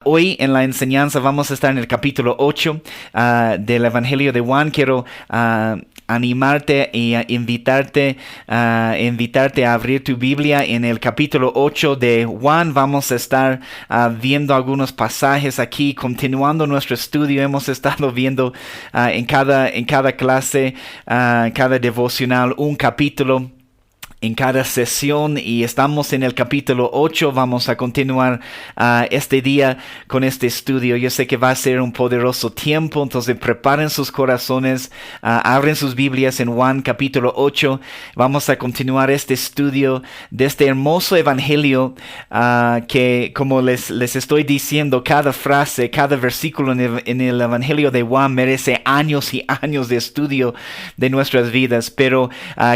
Hoy en la enseñanza vamos a estar en el capítulo 8 del Evangelio de Juan. Quiero animarte y invitarte a abrir tu Biblia. En el capítulo 8 de Juan vamos a estar viendo algunos pasajes aquí, continuando nuestro estudio. Hemos estado viendo en cada clase, cada devocional, un capítulo en cada sesión, y estamos en el capítulo 8. Vamos a continuar este día con este estudio. Yo sé que va a ser un poderoso tiempo, entonces preparen sus corazones, abren sus Biblias en Juan capítulo 8. Vamos a continuar este estudio de este hermoso evangelio que, como les estoy diciendo, cada frase, cada versículo en el evangelio de Juan merece años y años de estudio de nuestras vidas, pero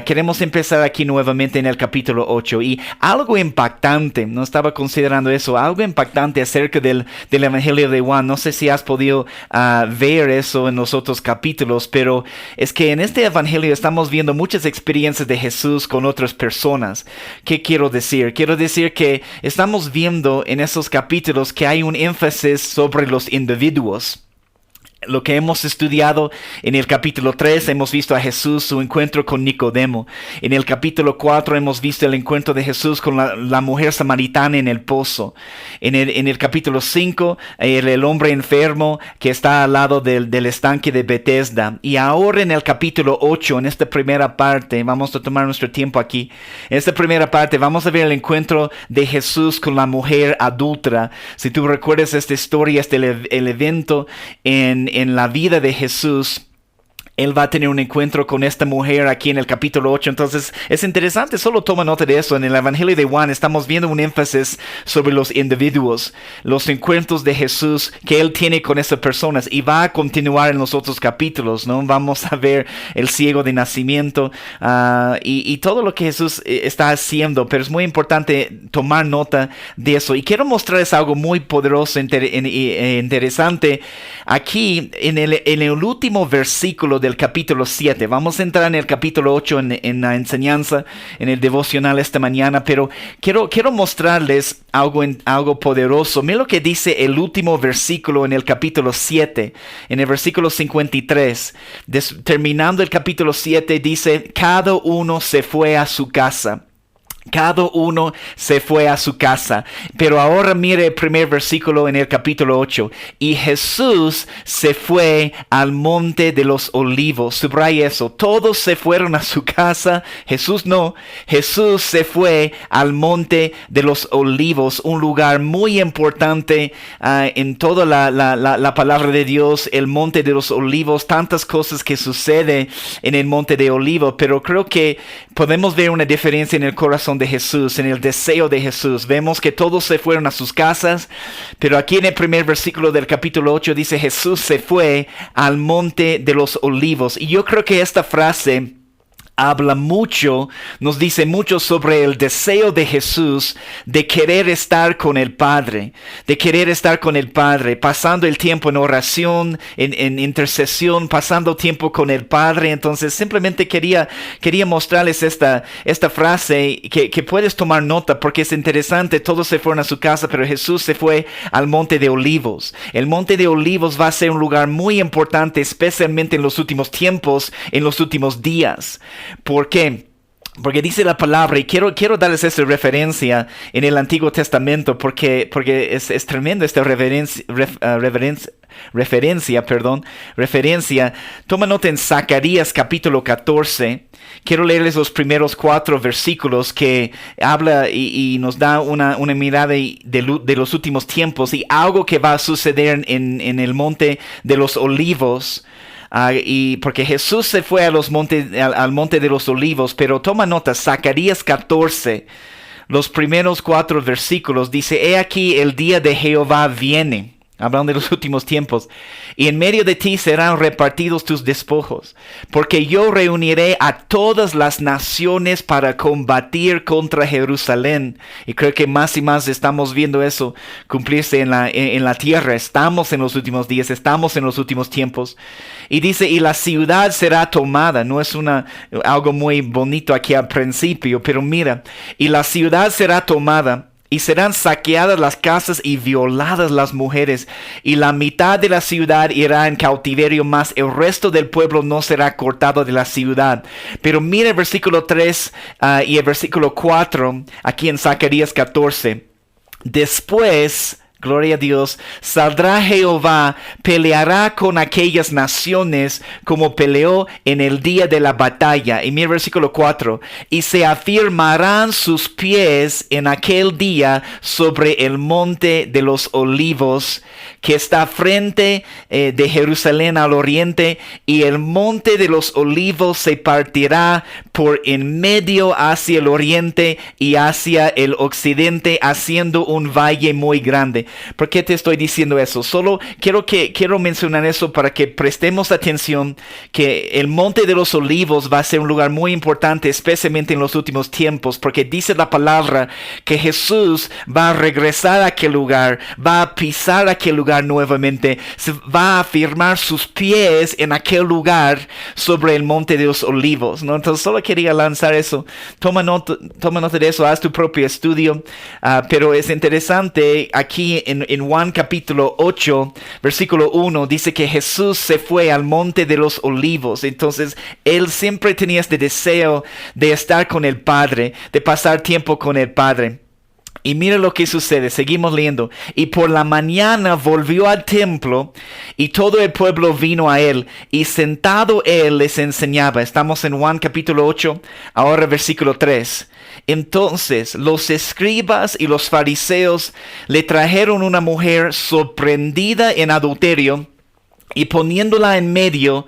queremos empezar aquí nuevamente en el capítulo 8, y algo impactante, no estaba considerando eso, algo impactante acerca del Evangelio de Juan. No sé si has podido ver eso en los otros capítulos, pero es que en este Evangelio estamos viendo muchas experiencias de Jesús con otras personas. ¿Qué quiero decir? Quiero decir que estamos viendo en esos capítulos que hay un énfasis sobre los individuos. Lo que hemos estudiado en el capítulo 3, hemos visto a Jesús, su encuentro con Nicodemo. En el capítulo 4 hemos visto el encuentro de Jesús con la mujer samaritana en el pozo. En el capítulo 5, el hombre enfermo que está al lado del estanque de Bethesda. Y ahora en el capítulo 8, en esta primera parte, vamos a tomar nuestro tiempo aquí. En esta primera parte vamos a ver el encuentro de Jesús con la mujer adúltera. Si tú recuerdas esta historia, el evento en la vida de Jesús, él va a tener un encuentro con esta mujer aquí en el capítulo 8. Entonces es interesante, solo toma nota de eso. En el Evangelio de Juan estamos viendo un énfasis sobre los individuos, los encuentros de Jesús que él tiene con esas personas, y va a continuar en los otros capítulos, ¿no? Vamos a ver el ciego de nacimiento y todo lo que Jesús está haciendo, pero es muy importante tomar nota de eso. Y quiero mostrarles algo muy poderoso e interesante aquí en el último versículo del capítulo 7. Vamos a entrar en el capítulo 8 en la enseñanza, en el devocional esta mañana, pero quiero mostrarles algo poderoso. Mira lo que dice el último versículo en el capítulo 7, en el versículo 53. Terminando el capítulo 7 dice: cada uno se fue a su casa. Cada uno se fue a su casa. Pero ahora mire el primer versículo en el capítulo 8. Y Jesús se fue al monte de los olivos. Subraya eso. Todos se fueron a su casa. Jesús no. Jesús se fue al monte de los olivos. Un lugar muy importante en toda la palabra de Dios. El monte de los olivos. Tantas cosas que suceden en el monte de olivos. Pero creo que podemos ver una diferencia en el corazón de Jesús, en el deseo de Jesús. Vemos que todos se fueron a sus casas, pero aquí en el primer versículo del capítulo 8 dice: Jesús se fue al monte de los olivos. Y yo creo que esta frase habla mucho, nos dice mucho sobre el deseo de Jesús de querer estar con el Padre, pasando el tiempo en oración, en intercesión, pasando tiempo con el Padre. Entonces simplemente quería mostrarles esta frase que puedes tomar nota, porque es interesante. Todos se fueron a su casa, pero Jesús se fue al monte de olivos. El monte de olivos va a ser un lugar muy importante, especialmente en los últimos tiempos, en los últimos días. ¿Por qué? Porque dice la palabra, y quiero darles esta referencia en el Antiguo Testamento, porque es tremenda esta referencia. Toma nota en Zacarías capítulo 14. Quiero leerles los primeros 4 versículos que habla y nos da una mirada de los últimos tiempos y algo que va a suceder en el monte de los olivos. Y porque Jesús se fue al monte de los olivos. Pero toma nota, Zacarías 14, los primeros 4 versículos, dice: he aquí el día de Jehová viene. Hablando de los últimos tiempos. Y en medio de ti serán repartidos tus despojos, porque yo reuniré a todas las naciones para combatir contra Jerusalén. Y creo que más y más estamos viendo eso cumplirse en la tierra. Estamos en los últimos días, estamos en los últimos tiempos. Y dice: y la ciudad será tomada. No es algo muy bonito aquí al principio, pero mira: y la ciudad será tomada, y serán saqueadas las casas y violadas las mujeres, y la mitad de la ciudad irá en cautiverio, mas el resto del pueblo no será cortado de la ciudad. Pero mira el versículo 3 y el versículo 4 aquí en Zacarías 14. Después, gloria a Dios, saldrá Jehová, peleará con aquellas naciones como peleó en el día de la batalla. Y mira el versículo 4. Y se afirmarán sus pies en aquel día sobre el monte de los olivos, que está frente de Jerusalén al oriente, y el monte de los olivos se partirá por en medio hacia el oriente y hacia el occidente, haciendo un valle muy grande. ¿Por qué te estoy diciendo eso? Solo quiero mencionar eso para que prestemos atención, que el monte de los olivos va a ser un lugar muy importante, especialmente en los últimos tiempos, porque dice la palabra que Jesús va a regresar a aquel lugar, va a pisar aquel lugar nuevamente, va a afirmar sus pies en aquel lugar sobre el monte de los olivos, ¿no? Entonces solo quería lanzar eso. Toma nota de eso, haz tu propio estudio, pero es interesante aquí en Juan capítulo 8, versículo 1, dice que Jesús se fue al monte de los olivos. Entonces él siempre tenía este deseo de estar con el Padre, de pasar tiempo con el Padre. Y mira lo que sucede, seguimos leyendo. Y por la mañana volvió al templo, y todo el pueblo vino a él, y sentado él les enseñaba. Estamos en Juan capítulo 8, ahora versículo 3. Entonces los escribas y los fariseos le trajeron una mujer sorprendida en adulterio, y poniéndola en medio,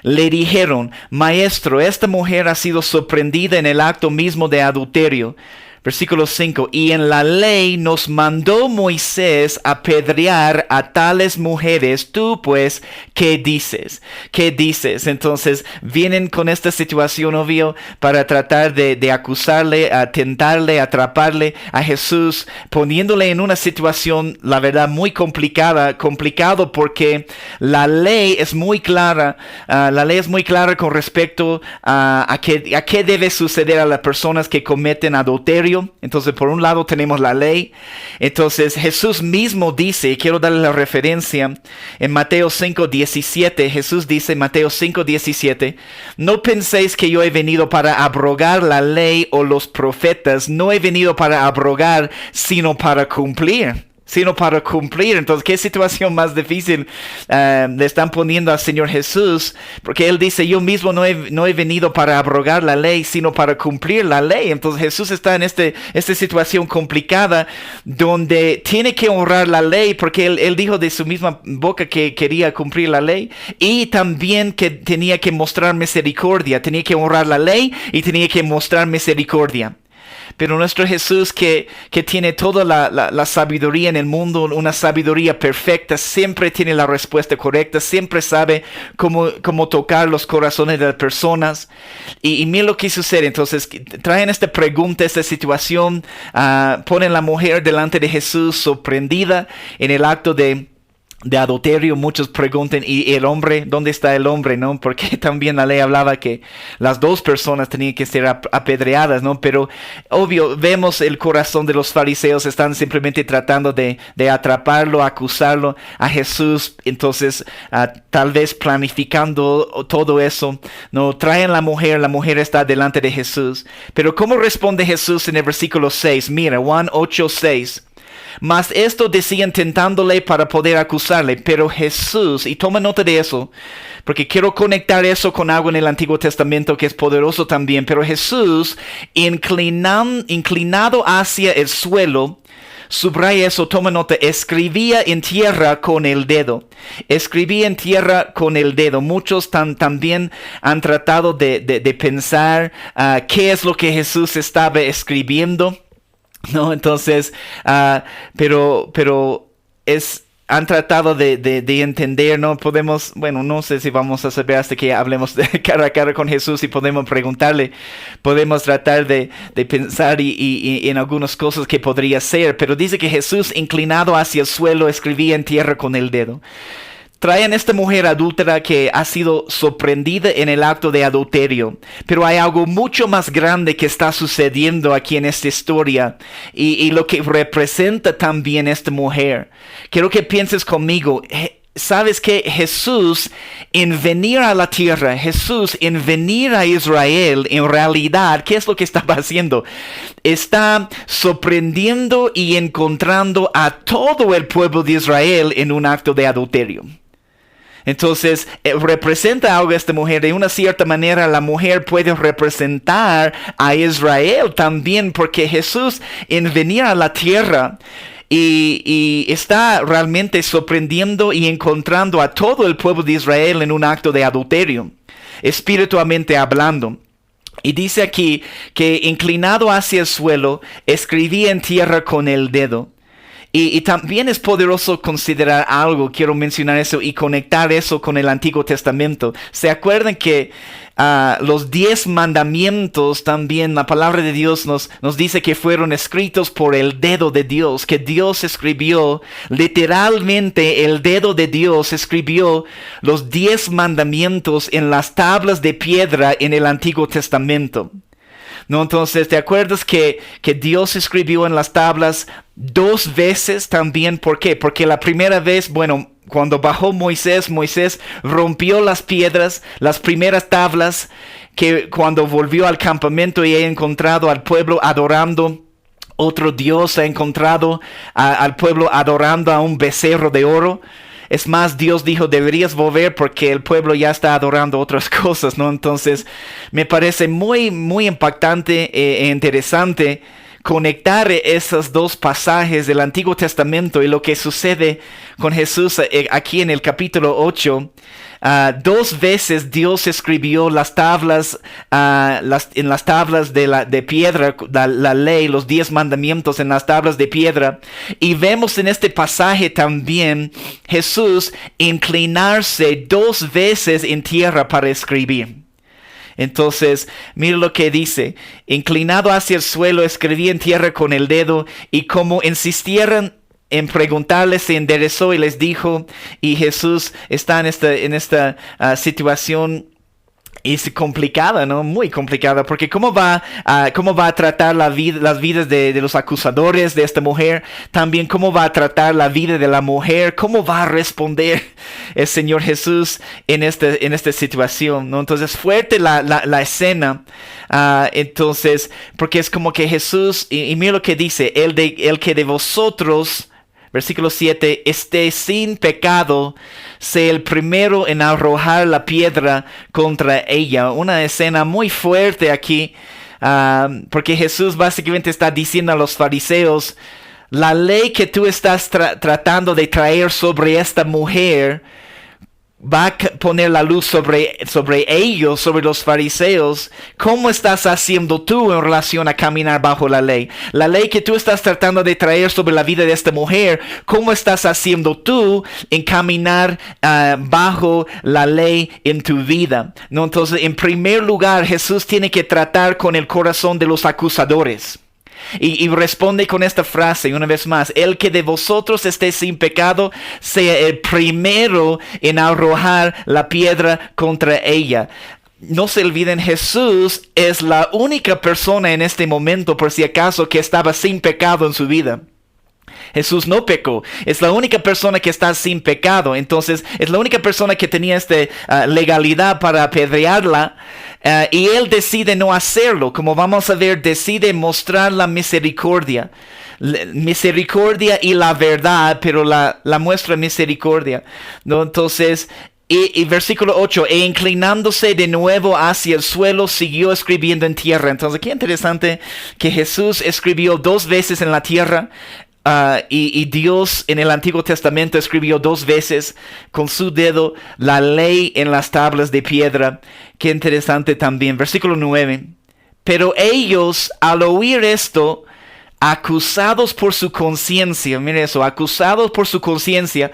le dijeron: Maestro, esta mujer ha sido sorprendida en el acto mismo de adulterio. Versículo 5. Y en la ley nos mandó Moisés apedrear a tales mujeres. Tú pues, ¿qué dices? ¿Qué dices? Entonces vienen con esta situación, obvio, para tratar de acusarle, a tentarle, atraparle a Jesús, poniéndole en una situación, la verdad, muy complicado, porque la ley es muy clara. La ley es muy clara con respecto a qué debe suceder a las personas que cometen adulterio. Entonces, por un lado tenemos la ley. Entonces Jesús mismo dice, y quiero darle la referencia, en Mateo 5:17, Jesús dice en Mateo 5:17: no penséis que yo he venido para abrogar la ley o los profetas. No he venido para abrogar, sino para cumplir. Entonces, ¿qué situación más difícil le están poniendo al Señor Jesús? Porque Él dice: yo mismo no he venido para abrogar la ley, sino para cumplir la ley. Entonces Jesús está en esta situación complicada, donde tiene que honrar la ley, porque él dijo de su misma boca que quería cumplir la ley, y también que tenía que mostrar misericordia. Tenía que honrar la ley y tenía que mostrar misericordia. Pero nuestro Jesús, que tiene toda la sabiduría en el mundo, una sabiduría perfecta, siempre tiene la respuesta correcta, siempre sabe cómo tocar los corazones de las personas. Y mira lo que sucede. Entonces traen esta pregunta, esta situación, ponen la mujer delante de Jesús sorprendida en el acto de adulterio. Muchos preguntan: ¿y el hombre? ¿Dónde está el hombre? ¿No? Porque también la ley hablaba que las dos personas tenían que ser apedreadas, ¿no? Pero obvio, vemos el corazón de los fariseos. Están simplemente tratando de atraparlo, acusarlo a Jesús. Entonces, tal vez planificando todo eso, ¿no? Traen la mujer está delante de Jesús. Pero ¿cómo responde Jesús en el versículo 6? Mira, Juan 8:6. Mas esto decían tentándole para poder acusarle. Pero Jesús, y toma nota de eso, porque quiero conectar eso con algo en el Antiguo Testamento que es poderoso también. Pero Jesús, inclinado hacia el suelo, subraya eso, toma nota, escribía en tierra con el dedo. Muchos también han tratado de pensar qué es lo que Jesús estaba escribiendo, ¿no? Entonces, pero han tratado de entender. No podemos, bueno, no sé si vamos a saber hasta que hablemos de cara a cara con Jesús y podemos preguntarle. Podemos tratar de pensar y en algunas cosas que podría ser, pero dice que Jesús, inclinado hacia el suelo, escribía en tierra con el dedo. traen esta mujer adúltera que ha sido sorprendida en el acto de adulterio. Pero hay algo mucho más grande que está sucediendo aquí en esta historia y lo que representa también esta mujer. Quiero que pienses conmigo. ¿Sabes que Jesús en venir a la tierra, Jesús en venir a Israel, en realidad, ¿qué es lo que estaba haciendo? Está sorprendiendo y encontrando a todo el pueblo de Israel en un acto de adulterio. Entonces, representa algo esta mujer. De una cierta manera, la mujer puede representar a Israel también, porque Jesús en venir a la tierra y está realmente sorprendiendo y encontrando a todo el pueblo de Israel en un acto de adulterio, espiritualmente hablando. Y dice aquí que inclinado hacia el suelo, escribía en tierra con el dedo. Y también es poderoso considerar algo, quiero mencionar eso y conectar eso con el Antiguo Testamento. ¿Se acuerdan que los 10 mandamientos también, la palabra de Dios nos dice que fueron escritos por el dedo de Dios, que Dios escribió, literalmente el dedo de Dios escribió los 10 mandamientos en las tablas de piedra en el Antiguo Testamento? ¿No? Entonces, ¿te acuerdas que Dios escribió en las tablas 2 veces también? ¿Por qué? Porque la primera vez, bueno, cuando bajó Moisés rompió las piedras, las primeras tablas, que cuando volvió al campamento y ha encontrado al pueblo adorando otro Dios, ha encontrado al pueblo adorando a un becerro de oro. Es más, Dios dijo, deberías volver porque el pueblo ya está adorando otras cosas, ¿no? Entonces, me parece muy, muy impactante e interesante conectar esos 2 pasajes del Antiguo Testamento y lo que sucede con Jesús aquí en el capítulo 8. 2 veces Dios escribió las tablas, en las tablas de piedra, la ley, los 10 mandamientos en las tablas de piedra. Y vemos en este pasaje también Jesús inclinarse 2 veces en tierra para escribir. Entonces, mira lo que dice. Inclinado hacia el suelo, escribía en tierra con el dedo, y como insistieran en preguntarles, se enderezó y les dijo. Y Jesús está en esta situación es complicada, ¿no? Muy complicada, porque ¿cómo va a tratar las vidas de los acusadores de esta mujer? También ¿cómo va a tratar la vida de la mujer? ¿Cómo va a responder el Señor Jesús en esta situación, ¿no? Entonces, fuerte la escena. Entonces, porque es como que Jesús, y mira lo que dice, el que de vosotros, versículo 7, esté sin pecado, sea el primero en arrojar la piedra contra ella. Una escena muy fuerte aquí, porque Jesús básicamente está diciendo a los fariseos, la ley que tú estás tratando de traer sobre esta mujer va a poner la luz sobre ellos, sobre los fariseos. ¿Cómo estás haciendo tú en relación a caminar bajo la ley? La ley que tú estás tratando de traer sobre la vida de esta mujer, ¿cómo estás haciendo tú en caminar bajo la ley en tu vida? ¿No? Entonces, en primer lugar, Jesús tiene que tratar con el corazón de los acusadores. Y responde con esta frase una vez más: el que de vosotros esté sin pecado, sea el primero en arrojar la piedra contra ella. No se olviden, Jesús es la única persona en este momento, por si acaso, que estaba sin pecado en su vida. Jesús no pecó, es la única persona que está sin pecado. Entonces es la única persona que tenía esta legalidad para apedrearla, y él decide no hacerlo. Como vamos a ver, decide mostrar la misericordia y la verdad, pero la muestra misericordia, ¿no? Entonces, y versículo 8, e inclinándose de nuevo hacia el suelo, siguió escribiendo en tierra. Entonces, qué interesante que Jesús escribió 2 veces en la tierra. Y Dios en el Antiguo Testamento escribió 2 veces con su dedo la ley en las tablas de piedra. Qué interesante también. Versículo 9. Pero ellos, al oír esto, acusados por su conciencia, mire eso, acusados por su conciencia,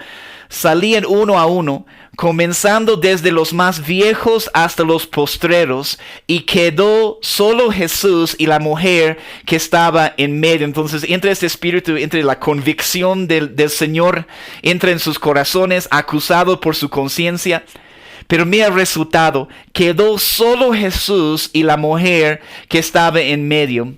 salían uno a uno, comenzando desde los más viejos hasta los postreros, y quedó solo Jesús y la mujer que estaba en medio. Entonces entra este espíritu, entre la convicción del Señor, entra en sus corazones, acusado por su conciencia. Pero mira el resultado, quedó solo Jesús y la mujer que estaba en medio.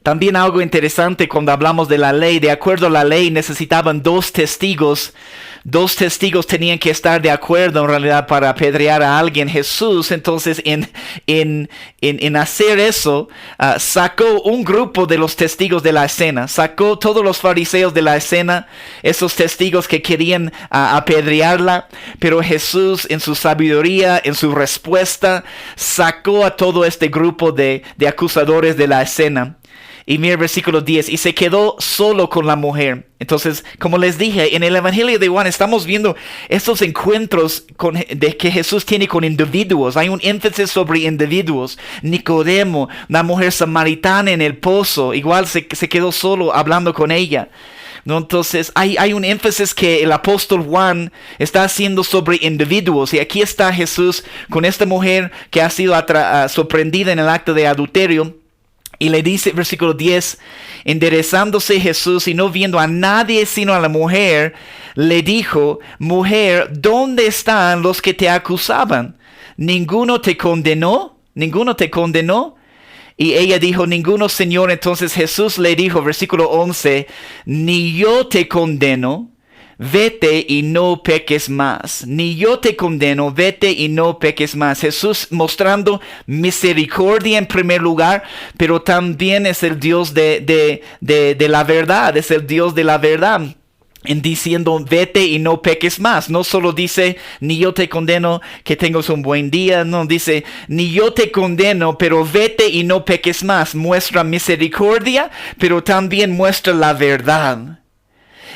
También algo interesante cuando hablamos de la ley. De acuerdo a la ley necesitaban 2 testigos. 2 testigos tenían que estar de acuerdo en realidad para apedrear a alguien. Jesús entonces en hacer eso sacó un grupo de los testigos de la escena. Sacó todos los fariseos de la escena. Esos testigos que querían apedrearla. Pero Jesús en su sabiduría, en su respuesta, sacó a todo este grupo de acusadores de la escena. Y mira el versículo 10, y se quedó solo con la mujer. Entonces, como les dije, en el Evangelio de Juan estamos viendo estos encuentros de que Jesús tiene con individuos. Hay un énfasis sobre individuos. Nicodemo, la mujer samaritana en el pozo, igual se quedó solo hablando con ella. ¿No? Entonces hay un énfasis que el apóstol Juan está haciendo sobre individuos. Y aquí está Jesús con esta mujer que ha sido sorprendida en el acto de adulterio. Y le dice, versículo 10, enderezándose Jesús y no viendo a nadie sino a la mujer, le dijo, mujer, ¿dónde están los que te acusaban? ¿Ninguno te condenó? ¿Ninguno te condenó? Y ella dijo, ninguno, Señor. Entonces Jesús le dijo, versículo 11, ni yo te condeno. Vete y no peques más. Ni yo te condeno, vete y no peques más. Jesús mostrando misericordia en primer lugar, pero también es el Dios de la verdad, es el Dios de la verdad. En diciendo, vete y no peques más. No solo dice, ni yo te condeno, que tengas un buen día. No, dice, ni yo te condeno, pero vete y no peques más. Muestra misericordia, pero también muestra la verdad.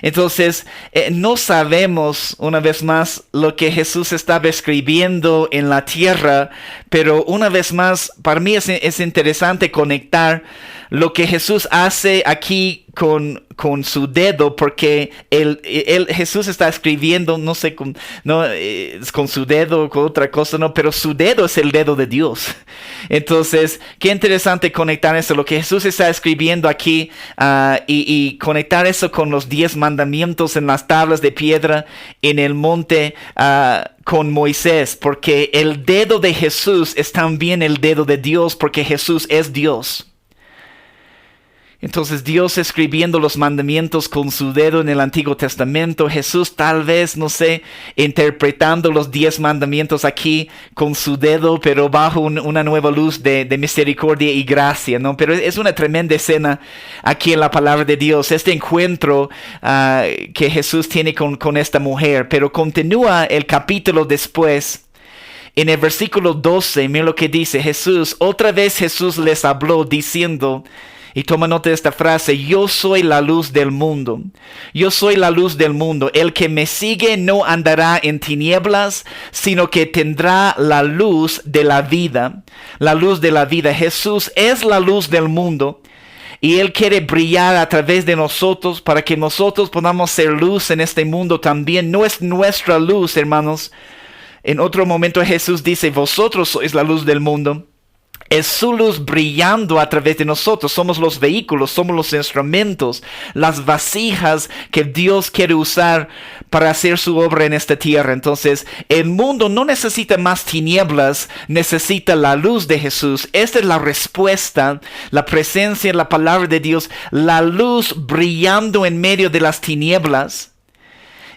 Entonces, no sabemos, una vez más, lo que Jesús estaba escribiendo en la tierra, pero una vez más, para mí es interesante conectar lo que Jesús hace aquí con su dedo, porque Jesús está escribiendo, no sé, con su dedo o con otra cosa, no, pero su dedo es el dedo de Dios. Entonces, qué interesante conectar eso, lo que Jesús está escribiendo aquí, y conectar eso con los 10 mandamientos en las tablas de piedra en el monte con Moisés, porque el dedo de Jesús es también el dedo de Dios, porque Jesús es Dios. Entonces Dios escribiendo los mandamientos con su dedo en el Antiguo Testamento, Jesús tal vez, no sé, interpretando los 10 mandamientos aquí con su dedo, pero bajo una nueva luz de misericordia y gracia, ¿no? Pero es una tremenda escena aquí en la palabra de Dios, este encuentro que Jesús tiene con esta mujer. Pero continúa el capítulo después. En el versículo 12, mira lo que dice Jesús. Otra vez Jesús les habló diciendo... Y toma nota de esta frase, yo soy la luz del mundo. Yo soy la luz del mundo. El que me sigue no andará en tinieblas, sino que tendrá la luz de la vida. La luz de la vida. Jesús es la luz del mundo. Y Él quiere brillar a través de nosotros para que nosotros podamos ser luz en este mundo también. No es nuestra luz, hermanos. En otro momento Jesús dice, vosotros sois la luz del mundo. Es su luz brillando a través de nosotros. Somos los vehículos, somos los instrumentos, las vasijas que Dios quiere usar para hacer su obra en esta tierra. Entonces, el mundo no necesita más tinieblas, necesita la luz de Jesús. Esta es la respuesta, la presencia en la palabra de Dios, la luz brillando en medio de las tinieblas.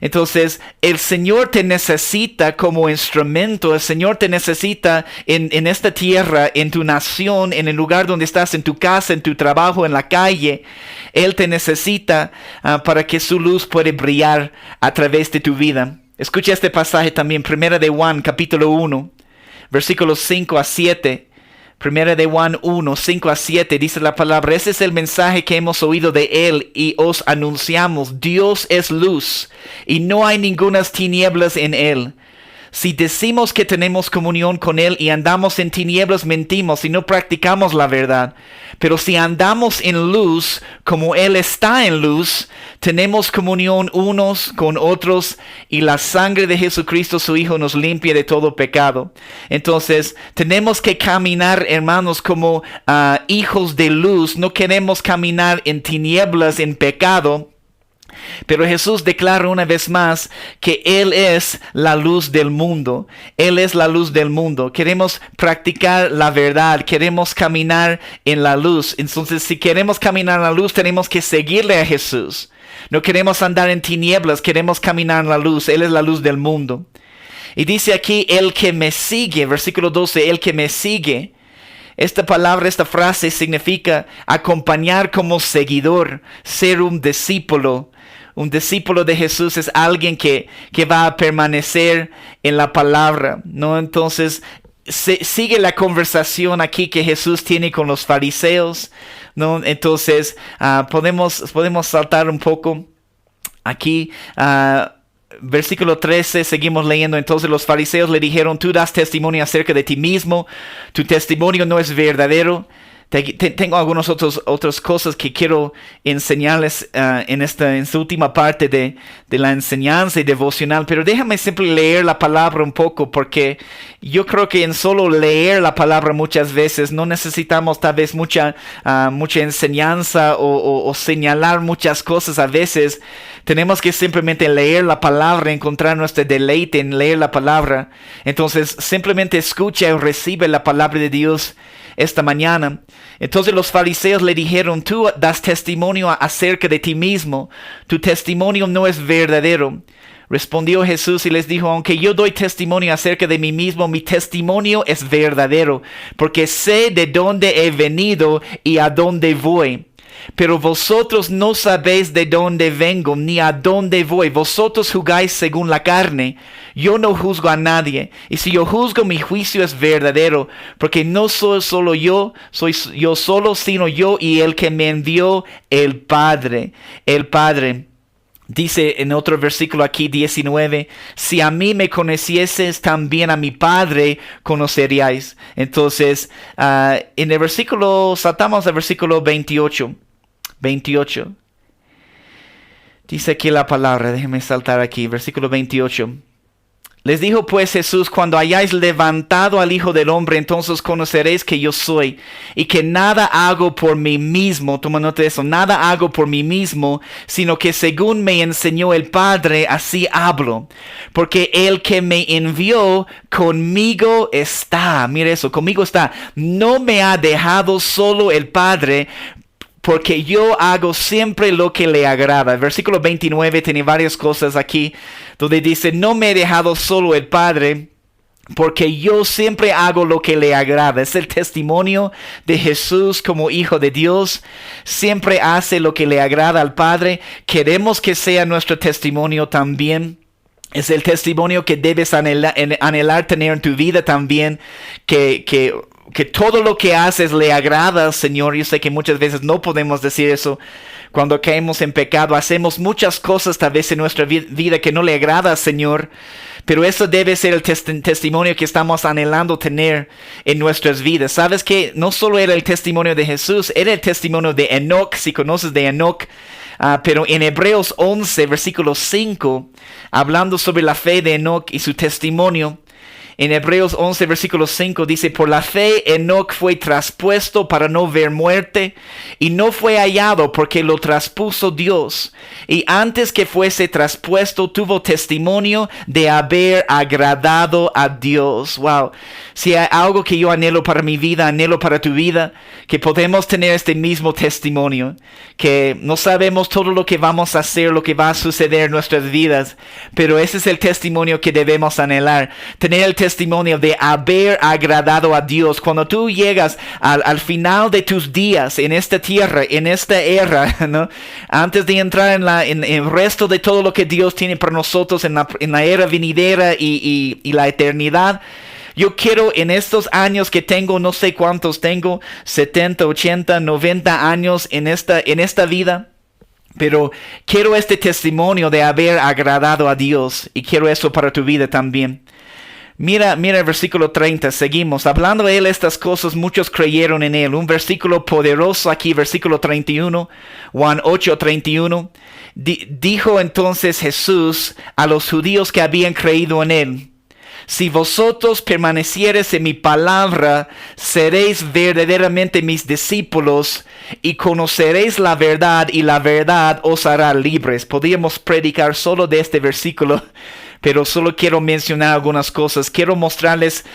Entonces, el Señor te necesita como instrumento. El Señor te necesita en esta tierra, en tu nación, en el lugar donde estás, en tu casa, en tu trabajo, en la calle. Él te necesita para que su luz pueda brillar a través de tu vida. Escucha este pasaje también, Primera de Juan, capítulo 1, versículos 5 a 7. Primera de Juan 1, 5 a 7, dice la palabra, ese es el mensaje que hemos oído de Él y os anunciamos. Dios es luz y no hay ningunas tinieblas en Él. Si decimos que tenemos comunión con Él y andamos en tinieblas, mentimos y no practicamos la verdad. Pero si andamos en luz, como Él está en luz, tenemos comunión unos con otros y la sangre de Jesucristo, su Hijo, nos limpia de todo pecado. Entonces, tenemos que caminar, hermanos, como hijos de luz. No queremos caminar en tinieblas, en pecado. Pero Jesús declara una vez más que Él es la luz del mundo. Él es la luz del mundo. Queremos practicar la verdad. Queremos caminar en la luz. Entonces, si queremos caminar en la luz, tenemos que seguirle a Jesús. No queremos andar en tinieblas. Queremos caminar en la luz. Él es la luz del mundo. Y dice aquí, el que me sigue, versículo 12, el que me sigue. Esta palabra, esta frase significa acompañar como seguidor, ser un discípulo. Un discípulo de Jesús es alguien que va a permanecer en la palabra, ¿no? Entonces, sigue la conversación aquí que Jesús tiene con los fariseos, ¿no? Entonces, podemos saltar un poco aquí. Versículo 13, seguimos leyendo. Entonces los fariseos le dijeron, tú das testimonio acerca de ti mismo, tu testimonio no es verdadero. Tengo algunas otras cosas que quiero enseñarles en esta última parte de la enseñanza y devocional, pero déjame siempre leer la palabra un poco, porque yo creo que en solo leer la palabra muchas veces no necesitamos tal vez mucha enseñanza o señalar muchas cosas. A veces tenemos que simplemente leer la palabra, encontrar nuestro deleite en leer la palabra. Entonces simplemente escucha y recibe la palabra de Dios esta mañana. Entonces los fariseos le dijeron, tú das testimonio acerca de ti mismo, tu testimonio no es verdadero. Respondió Jesús y les dijo, aunque yo doy testimonio acerca de mí mismo, mi testimonio es verdadero, porque sé de dónde he venido y a dónde voy. Pero vosotros no sabéis de dónde vengo ni a dónde voy. Vosotros juzgáis según la carne. Yo no juzgo a nadie. Y si yo juzgo, mi juicio es verdadero. Porque no soy solo yo, sino yo y el que me envió, el Padre. El Padre. Dice en otro versículo aquí, 19, si a mí me conocieses, también a mi Padre conoceríais. Entonces, en el versículo, saltamos al versículo 28. Dice aquí la palabra, déjenme saltar aquí, versículo 28. Les dijo pues Jesús, cuando hayáis levantado al Hijo del Hombre, entonces conoceréis que yo soy, y que nada hago por mí mismo, toma nota de eso, nada hago por mí mismo, sino que según me enseñó el Padre, así hablo. Porque el que me envió conmigo está, mire eso, conmigo está, no me ha dejado solo el Padre, porque yo hago siempre lo que le agrada. El versículo 29 tiene varias cosas aquí, donde dice, no me he dejado solo el Padre, porque yo siempre hago lo que le agrada. Es el testimonio de Jesús como Hijo de Dios. Siempre hace lo que le agrada al Padre. Queremos que sea nuestro testimonio también. Es el testimonio que debes anhelar tener en tu vida también, que todo lo que haces le agrada al Señor. Yo sé que muchas veces no podemos decir eso. Cuando caemos en pecado, hacemos muchas cosas tal vez en nuestra vida que no le agrada al Señor. Pero eso debe ser el testimonio que estamos anhelando tener en nuestras vidas. ¿Sabes qué? No solo era el testimonio de Jesús, era el testimonio de Enoc, si conoces de Enoc. Pero en Hebreos 11, versículo 5, hablando sobre la fe de Enoc y su testimonio, en Hebreos 11, versículo 5 dice, por la fe Enoc fue traspuesto para no ver muerte, y no fue hallado porque lo traspuso Dios. Y antes que fuese traspuesto, tuvo testimonio de haber agradado a Dios. Wow. Si hay algo que yo anhelo para mi vida, anhelo para tu vida, que podemos tener este mismo testimonio, que no sabemos todo lo que vamos a hacer, lo que va a suceder en nuestras vidas, pero ese es el testimonio que debemos anhelar, tener el testimonio de haber agradado a Dios. Cuando tú llegas al final de tus días en esta tierra, en esta era, ¿no? Antes de entrar en el resto de todo lo que Dios tiene para nosotros en la era venidera y la eternidad, yo quiero en estos años que tengo, no sé cuántos tengo, 70, 80, 90 años en esta vida, pero quiero este testimonio de haber agradado a Dios, y quiero eso para tu vida también. Mira el versículo 30, seguimos. Hablando él estas cosas, muchos creyeron en él. Un versículo poderoso aquí, versículo 31, Juan 8:31. Dijo entonces Jesús a los judíos que habían creído en él: si vosotros permaneciereis en mi palabra, seréis verdaderamente mis discípulos y conoceréis la verdad, y la verdad os hará libres. Podríamos predicar solo de este versículo, pero solo quiero mencionar algunas cosas. Quiero mostrarles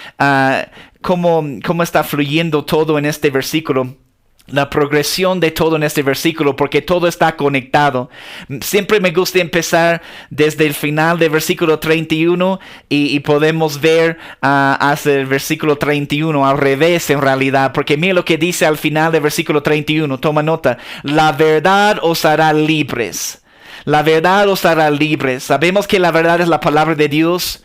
cómo está fluyendo todo en este versículo. La progresión de todo en este versículo, porque todo está conectado. Siempre me gusta empezar desde el final del versículo 31 y podemos ver hasta el versículo 31, al revés en realidad, porque mira lo que dice al final del versículo 31, toma nota: la verdad os hará libres. La verdad os hará libres. Sabemos que la verdad es la palabra de Dios.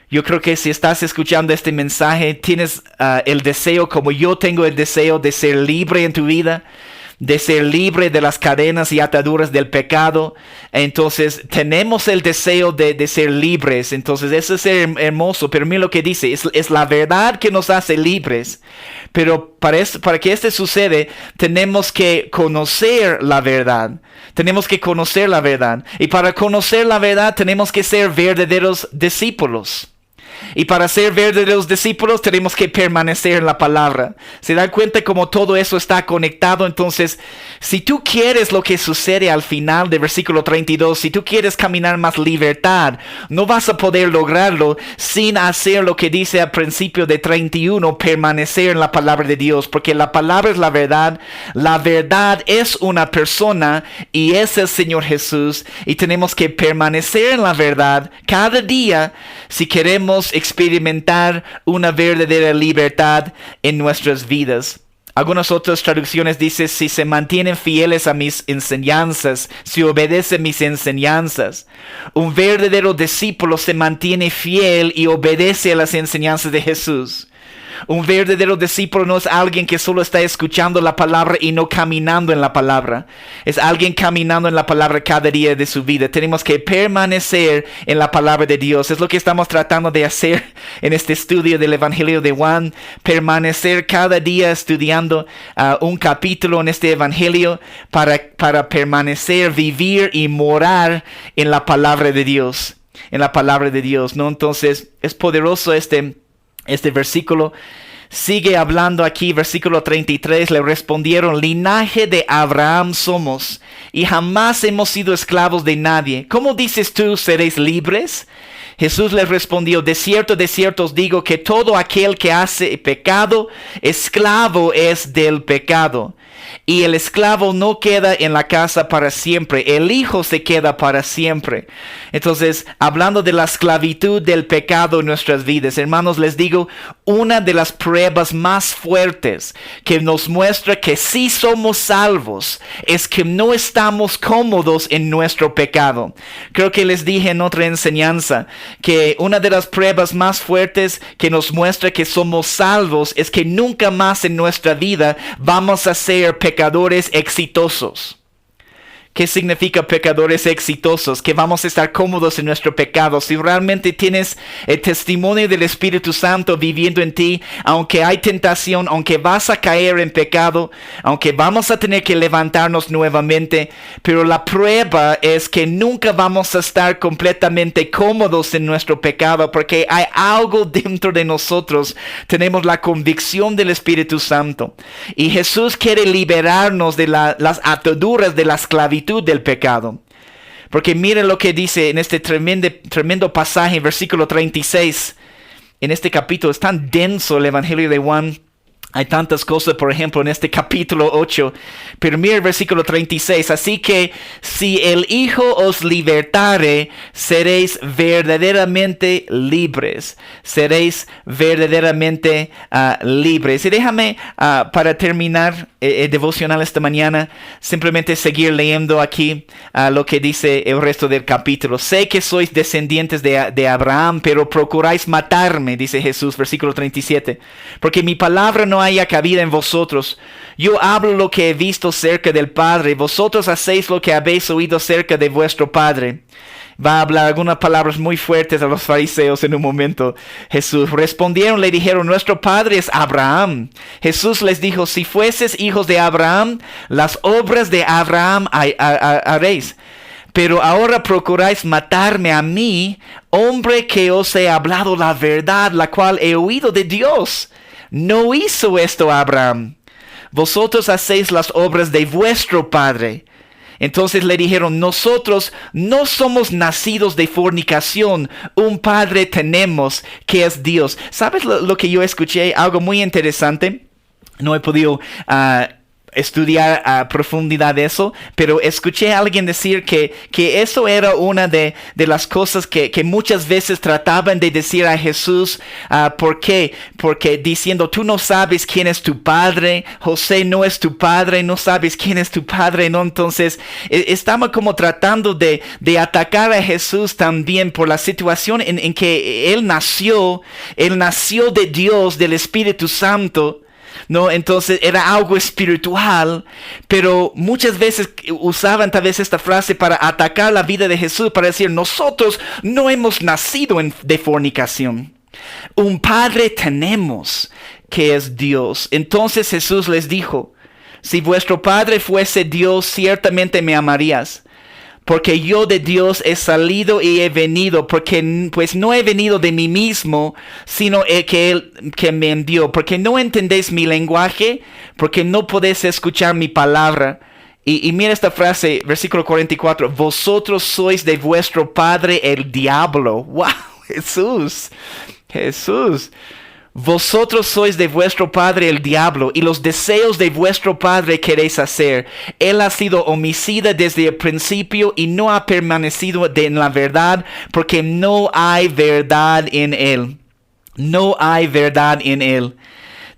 Yo creo que si estás escuchando este mensaje, tienes el deseo, como yo tengo el deseo, de ser libre en tu vida, de ser libre de las cadenas y ataduras del pecado. Entonces tenemos el deseo de ser libres. Entonces eso es hermoso. Pero mira lo que dice: es la verdad que nos hace libres. Pero para que esto suceda, tenemos que conocer la verdad. Tenemos que conocer la verdad. Y para conocer la verdad tenemos que ser verdaderos discípulos. Y para ser verdaderos discípulos tenemos que permanecer en la palabra. ¿Se dan cuenta cómo todo eso está conectado? Entonces, si tú quieres lo que sucede al final del versículo 32, si tú quieres caminar más libertad, no vas a poder lograrlo sin hacer lo que dice al principio de 31, permanecer en la palabra de Dios. Porque la palabra es la verdad. La verdad es una persona y es el Señor Jesús. Y tenemos que permanecer en la verdad cada día si queremos experimentar una verdadera libertad en nuestras vidas. Algunas otras traducciones dicen: si se mantienen fieles a mis enseñanzas, si obedecen mis enseñanzas. Un verdadero discípulo se mantiene fiel y obedece a las enseñanzas de Jesús. Un verdadero discípulo no es alguien que solo está escuchando la palabra y no caminando en la palabra. Es alguien caminando en la palabra cada día de su vida. Tenemos que permanecer en la palabra de Dios. Es lo que estamos tratando de hacer en este estudio del Evangelio de Juan. Permanecer cada día estudiando un capítulo en este Evangelio para permanecer, vivir y morar en la palabra de Dios. En la palabra de Dios, ¿no? Entonces, es poderoso este versículo. Sigue hablando aquí, versículo 33, le respondieron: linaje de Abraham somos, y jamás hemos sido esclavos de nadie. ¿Cómo dices tú, seréis libres? Jesús les respondió: de cierto os digo que todo aquel que hace pecado, esclavo es del pecado. Y el esclavo no queda en la casa para siempre, el hijo se queda para siempre. Entonces, hablando de la esclavitud del pecado en nuestras vidas, hermanos, les digo, una de las pruebas más fuertes que nos muestra que sí somos salvos es que no estamos cómodos en nuestro pecado. Creo que les dije en otra enseñanza que una de las pruebas más fuertes que nos muestra que somos salvos es que nunca más en nuestra vida vamos a ser pecadores exitosos. ¿Qué significa pecadores exitosos? Que vamos a estar cómodos en nuestro pecado. Si realmente tienes el testimonio del Espíritu Santo viviendo en ti, aunque hay tentación, aunque vas a caer en pecado, aunque vamos a tener que levantarnos nuevamente, pero la prueba es que nunca vamos a estar completamente cómodos en nuestro pecado, porque hay algo dentro de nosotros. Tenemos la convicción del Espíritu Santo. Y Jesús quiere liberarnos de las ataduras de la esclavitud del pecado. Porque miren lo que dice en este tremendo pasaje, en versículo 36. En este capítulo es tan denso el Evangelio de Juan. Hay tantas cosas, por ejemplo, en este capítulo 8. Pero mira el versículo 36. Así que si el Hijo os libertare, seréis verdaderamente libres. Seréis verdaderamente libres. Y déjame, para terminar el devocional esta mañana, simplemente seguir leyendo aquí lo que dice el resto del capítulo. Sé que sois descendientes de Abraham, pero procuráis matarme, dice Jesús, versículo 37. Porque mi palabra no haya cabida en vosotros. Yo hablo lo que he visto cerca del Padre, vosotros hacéis lo que habéis oído cerca de vuestro padre. Va a hablar algunas palabras muy fuertes a los fariseos en un momento. Jesús respondieron, le dijeron, nuestro padre es Abraham. Jesús les dijo, si fueses hijos de Abraham, las obras de Abraham haréis. Pero ahora procuráis matarme a mí, hombre que os he hablado la verdad, la cual he oído de Dios. No hizo esto Abraham. Vosotros hacéis las obras de vuestro padre. Entonces le dijeron, nosotros no somos nacidos de fornicación, un padre tenemos que es Dios. ¿Sabes lo que yo escuché? Algo muy interesante. No he podido estudiar a profundidad eso, pero escuché a alguien decir que eso era una de las cosas que muchas veces trataban de decir a Jesús. ¿Por qué? Porque diciendo, tú no sabes quién es tu padre, José no es tu padre, no sabes quién es tu padre, ¿no? Entonces, estaban como tratando de atacar a Jesús también por la situación en que él nació de Dios, del Espíritu Santo. No, entonces era algo espiritual, pero muchas veces usaban tal vez esta frase para atacar la vida de Jesús, para decir, nosotros no hemos nacido de fornicación. Un padre tenemos que es Dios. Entonces Jesús les dijo, si vuestro padre fuese Dios, ciertamente me amarías. Porque yo de Dios he salido y he venido, porque pues no he venido de mí mismo, sino que Él que me envió. Porque no entendéis mi lenguaje, porque no podéis escuchar mi palabra. Y mira esta frase, versículo 44, vosotros sois de vuestro padre el diablo. ¡Wow! Jesús. Vosotros sois de vuestro padre el diablo, y los deseos de vuestro padre queréis hacer. Él ha sido homicida desde el principio y no ha permanecido en la verdad, porque no hay verdad en él. No hay verdad en él.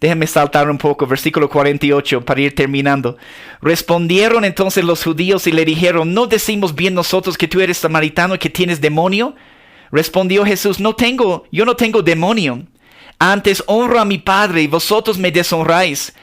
Déjame saltar un poco, versículo 48, para ir terminando. Respondieron entonces los judíos y le dijeron, ¿no decimos bien nosotros que tú eres samaritano y que tienes demonio? Respondió Jesús, yo no tengo demonio. Antes honro a mi Padre y vosotros me deshonráis.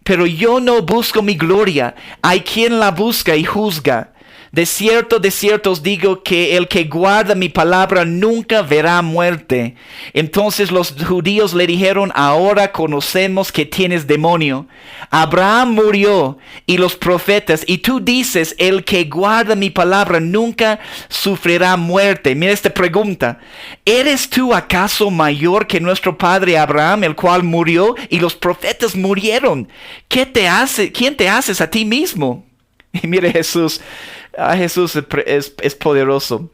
Pero yo no busco mi gloria. Hay quien la busca y juzga. De cierto os digo que el que guarda mi palabra nunca verá muerte. Entonces los judíos le dijeron, ahora conocemos que tienes demonio. Abraham murió y los profetas, y tú dices, el que guarda mi palabra nunca sufrirá muerte. Mira esta pregunta. ¿Eres tú acaso mayor que nuestro padre Abraham, el cual murió y los profetas murieron? ¿Quién te haces a ti mismo? Y mire Jesús es poderoso.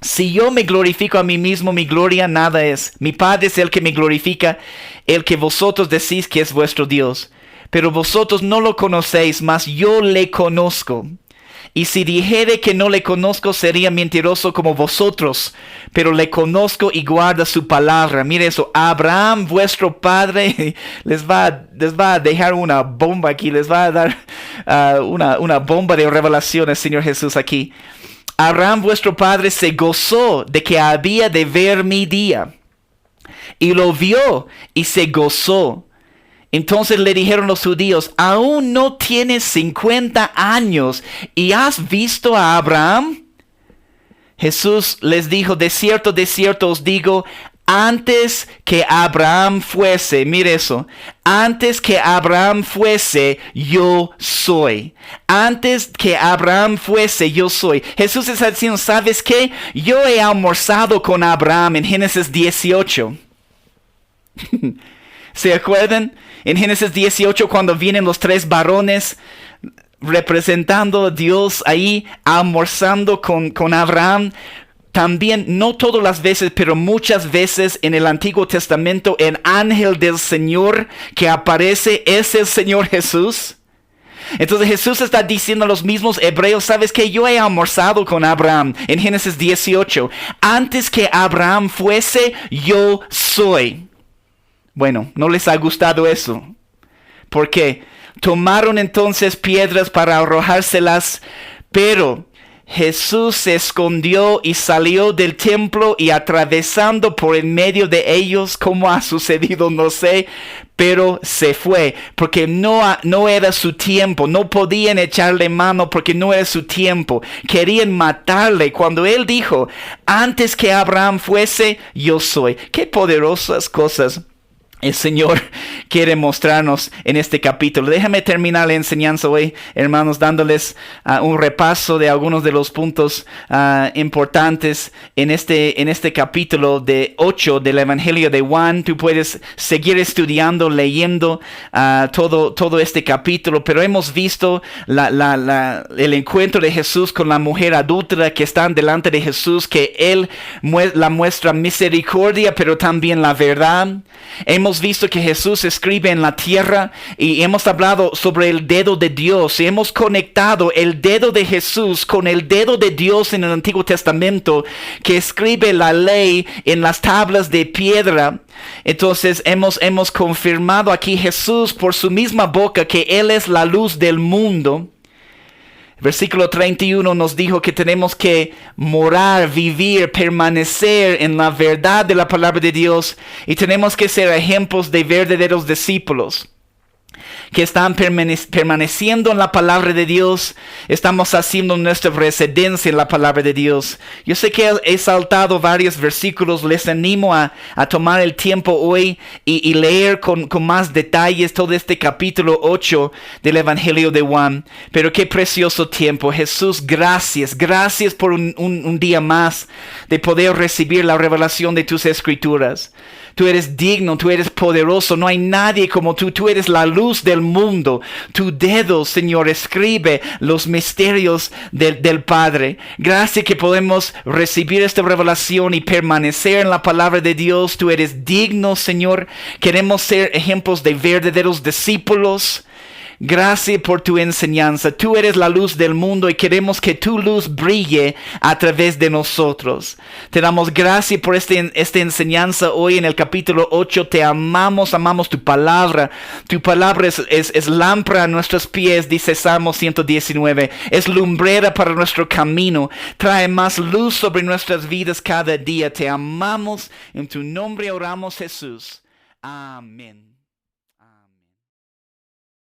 Si yo me glorifico a mí mismo, mi gloria nada es. Mi Padre es el que me glorifica, el que vosotros decís que es vuestro Dios. Pero vosotros no lo conocéis, mas yo le conozco. Y si dijere que no le conozco, sería mentiroso como vosotros. Pero le conozco y guarda su palabra. Mire eso, Abraham, vuestro padre, les va a dejar una bomba aquí. Les va a dar una bomba de revelaciones, Señor Jesús, aquí. Abraham, vuestro padre, se gozó de que había de ver mi día. Y lo vio y se gozó. Entonces le dijeron los judíos, ¿aún no tienes 50 años y has visto a Abraham? Jesús les dijo, de cierto os digo, antes que Abraham fuese, mire eso, antes que Abraham fuese, yo soy. Antes que Abraham fuese, yo soy. Jesús está diciendo, ¿sabes qué? Yo he almorzado con Abraham en Génesis 18. ¿Se acuerdan? En Génesis 18, cuando vienen los 3 varones representando a Dios ahí, almorzando con Abraham. También, no todas las veces, pero muchas veces en el Antiguo Testamento, el ángel del Señor que aparece es el Señor Jesús. Entonces Jesús está diciendo a los mismos hebreos, ¿sabes qué? Yo he almorzado con Abraham en Génesis 18. Antes que Abraham fuese, yo soy. Bueno, no les ha gustado eso. ¿Por qué? Tomaron entonces piedras para arrojárselas, pero Jesús se escondió y salió del templo y atravesando por en medio de ellos, como ha sucedido, no sé, pero se fue porque no era su tiempo. No podían echarle mano porque no era su tiempo. Querían matarle cuando él dijo, antes que Abraham fuese, yo soy. Qué poderosas cosas el Señor quiere mostrarnos en este capítulo. Déjame terminar la enseñanza hoy, hermanos, dándoles un repaso de algunos de los puntos importantes en este capítulo de 8 del Evangelio de Juan. Tú puedes seguir estudiando, leyendo todo este capítulo, pero hemos visto el encuentro de Jesús con la mujer adúltera que está delante de Jesús, que Él la muestra misericordia, pero también la verdad. Hemos visto que Jesús escribe en la tierra y hemos hablado sobre el dedo de Dios y hemos conectado el dedo de Jesús con el dedo de Dios en el Antiguo Testamento, que escribe la ley en las tablas de piedra. Entonces hemos confirmado aquí Jesús por su misma boca que Él es la luz del mundo. Versículo 31 nos dijo que tenemos que morar, vivir, permanecer en la verdad de la palabra de Dios y tenemos que ser ejemplos de verdaderos discípulos que están permaneciendo en la palabra de Dios. Estamos haciendo nuestra residencia en la palabra de Dios. Yo sé que he saltado varios versículos. Les animo a tomar el tiempo hoy y leer con más detalles todo este capítulo 8 del Evangelio de Juan. Pero qué precioso tiempo. Jesús, gracias por un día más de poder recibir la revelación de tus escrituras. Tú eres digno, tú eres poderoso, no hay nadie como tú. Tú eres la luz del mundo. Tu dedo, Señor, escribe los misterios del Padre. Gracias que podemos recibir esta revelación y permanecer en la palabra de Dios. Tú eres digno, Señor. Queremos ser ejemplos de verdaderos discípulos. Gracias por tu enseñanza. Tú eres la luz del mundo y queremos que tu luz brille a través de nosotros. Te damos gracias por esta enseñanza hoy en el capítulo 8. Te amamos tu palabra. Tu palabra es lámpara a nuestros pies, dice Salmo 119. Es lumbrera para nuestro camino. Trae más luz sobre nuestras vidas cada día. Te amamos. En tu nombre oramos, Jesús. Amén.